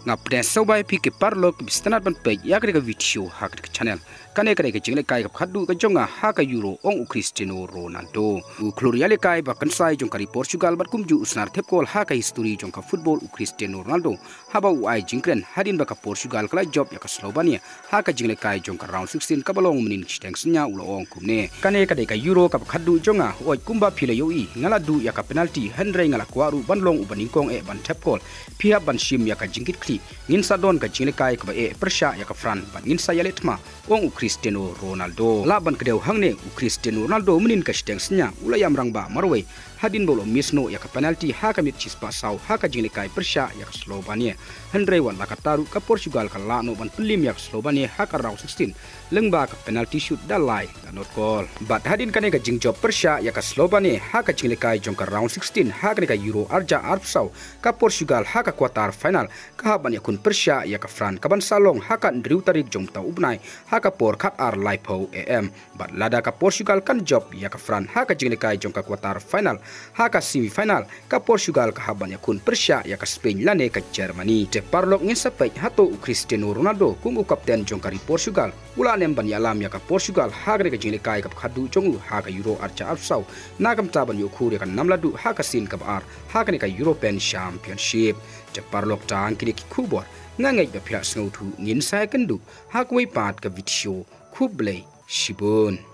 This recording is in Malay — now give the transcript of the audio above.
ngapden sobai pi ke parlok bistanat ban pe yak re video hak ke channel kane kane ke jingle kai khadu ka jonga ha ka euro ong Cristiano Ronaldo u gloriale kai ba kan sai jong kari Portugal bat kumju usnar thep kol ha ka history jong ka football u Cristiano Ronaldo haba u ai jingkren hadin ba ka Portugal kala job ya ka Slovenia ha ka jingle kai jong ka round 16 ka balong menin chiteng snya ulo ong kumne kane kane ka euro ka khadu jonga oi kumba phile yo i ngala du ya ka penalty henry ngala kwaru banlong u baningkong e ban thep kol phia ban shim ya ka jingkit ngin sadon ka jingle kai ka e persha ya ka fran ban ngin sa yaletma ong Cristiano Ronaldo laban kedeu hangne Cristiano Ronaldo menin ka steng snya ulayam rangba marwe hadin bolo misno ya ka penalty ha ka mit chispa saw ha ka jingle kai persha ya ka Slovenia henry wan la ka taru ka Portugal ka la no ban pelim ya ka Slovenia ha ka round 16 lengba ka penalty shoot dalai ka not goal but hadin kane ka jingjob persha ya ka Slovenia ha ka jingle kai jong ka round 16 ha ka euro arja arpsaw ka Portugal ha ka quarter final ka ban yakun persha ya ka fran kaban salong hakan driu tarik jom ta ubnai haka por khat ar laipo am bat lada ka Portugal kan job ya ka fran haka jingle kai jom ka quarter final haka semi final ka Portugal ka haban yakun persha ya ka Spain lane ka Germany te parlok ngin sapai hato Cristiano Ronaldo kungu kapten jong kari Portugal ulanem ban yalam ya ka Portugal haka ka jingle kai ka khadu jongu haka euro archa arsaw nagam taban yokhure kan namladu haka sin ka ar haka ni ka European Championship te parlok tang kini ki kubor ngangai ba phila sngotu ngin sai kandu hakwai pat ka video khublei shibun